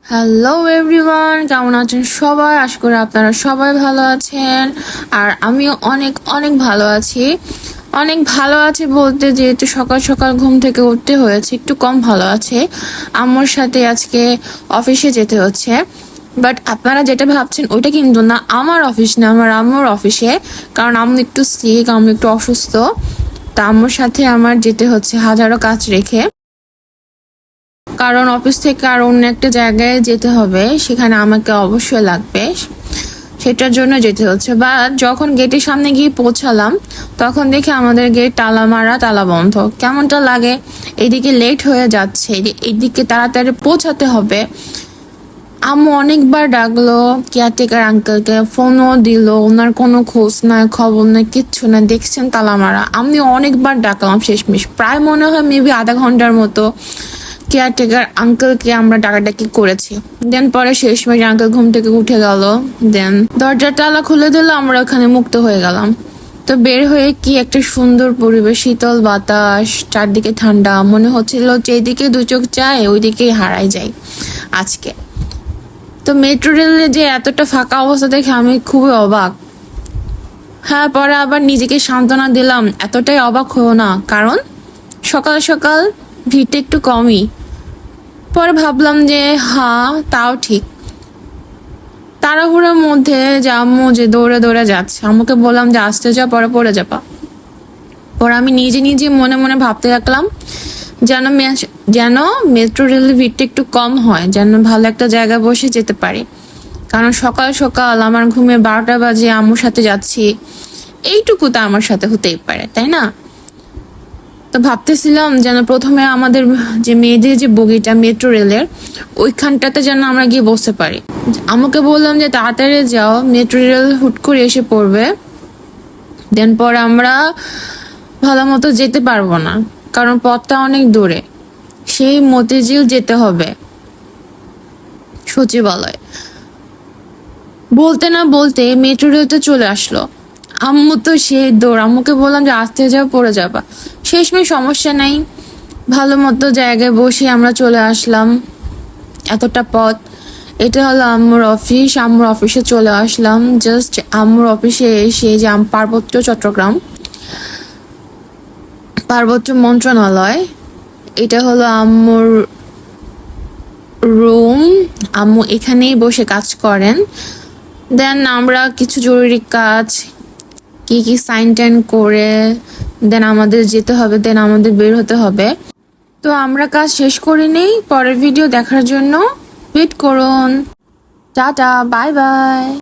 Hello everyone, কেমন আছেন সবাই? আশা করি আপনারা সবাই ভালো আছেন। আর আমিও অনেক অনেক ভালো আছি। অনেক ভালো আছি বলতে, যেহেতু সকাল সকাল ঘুম থেকে উঠতে হয়েছে, একটু কম ভালো আছে। আম্মুর সাথে আজকে অফিসে যেতে হচ্ছে। বাট আপনারা যেটা ভাবছেন ওইটা কিন্তু না, আমার অফিস না, আমার আম্মুর অফিসে। কারণ আম্মু একটু সিক, আম্মু একটু অসুস্থ। তা আম্মুর সাথে আমার যেতে হচ্ছে হাজারো কাজ রেখে। কারণ অফিস থেকে আর অন্য একটা জায়গায় যেতে হবে, সেখানে আমাকে অবশ্যই লাগবে, সেটার জন্য যেতে হচ্ছে। বা যখন গেটের সামনে গিয়ে পৌঁছালাম, তখন দেখি আমাদের গেট তালা মারা, তালা বন্ধ। কেমনটা লাগে, এদিকে লেট হয়ে যাচ্ছে, এইদিকে তাড়াতাড়ি পৌঁছাতে হবে। আম্মু অনেকবার ডাকলো কেয়ারটেকার আঙ্কেলকে, ফোনও দিল, ওনার কোনো খোঁজ নাই, খবর নাই, কিচ্ছু না। দেখছেন তালা মারা। আমি অনেকবার ডাকলাম, শেষমেশ প্রায় মনে হয় মেবি আধা ঘন্টার মতো কেয়ারটেকার আঙ্কেলকে আমরা ডাকাডাকি করেছি। দেন পরে শেষমেশ আঙ্কেল ঘুম থেকে উঠে গেল। দেন দরজার তালা খুলে দিল, আমরা ওখানে মুক্ত হয়ে গেলাম। তো বের হয়ে কি একটা সুন্দর পরিবেশ, শীতল বাতাস, চারদিকে ঠান্ডা, মনে হচ্ছিল যেদিকে দু চোখ চায় ওইদিকেই হারাই যায় আজকে। তো মেট্রো রেলে যে এতটা ফাঁকা অবস্থা দেখে আমি খুবই অবাক। হ্যাঁ, পরে আবার নিজেকে সান্ত্বনা দিলাম, এতটাই অবাক হও না, কারণ সকাল সকাল ভিড়টা একটু কমই। পরে ভাবলাম যে হ্যাঁ, তাও ঠিক। তাড়াহুড়োর মধ্যে যে আম্মু যে দৌড়ে দৌড়ে যাচ্ছে, আম্মুকে বললাম যে আসতে যা, পরে পড়ে যাবা। পরে আমি নিজে নিজে মনে মনে ভাবতে থাকলাম যেন মেট্রো রেলের ভিড়টা একটু কম হয়, যেন ভালো একটা জায়গায় বসে যেতে পারি। কারণ সকাল সকাল আমার ঘুমে 12টা বাজে, আম্মুর সাথে যাচ্ছি, এইটুকু তো আমার সাথে হতেই পারে, তাই না? তো ভাবতেছিলাম যেন প্রথমে আমাদের যে মেয়েদের যে বগিটা মেট্রো রেলের, ওইখানটাতে যেন আমরা গিয়ে বসতে পারি। আমাকে বললাম যে তাড়াতাড়ি যাও, মেট্রো রেল হুট করে এসে পড়বে। দেন পরে আমরা ভালো মতো যেতে পারবো না, কারণ পথটা অনেক দূরে। সেই মতিঝিল যেতে হবে, সচিবালয়। বলতে না বলতে মেট্রো রেলটা চলে আসলো। আম্মু তো সেই দৌড়, আম্মুকে বললাম যে আসতে যাও, পড়ে যাবা। শেষমেশ সমস্যা নাই, ভালো মতো জায়গায় বসে আমরা চলে আসলাম। এতটা পথ, এটা হলো আম্মুর অফিস। আম্মুর অফিসে চলে আসলাম। জাস্ট আম্মুর অফিসে এসে যে পার্বত্য চট্টগ্রাম পার্বত্য মন্ত্রণালয়, এটা হলো আম্মুর রুম। আম্মু এখানেই বসে কাজ করেন। দেন আমরা কিছু জরুরি কাজ, কি কি সাইন টাইন করে দেন আমাদের যেতে হবে, দেন আমাদের বের হতে হবে। তো আমরা কাজ শেষ করে নেই, পরের ভিডিও দেখার জন্য ওয়েট করুন। Tata, bye bye.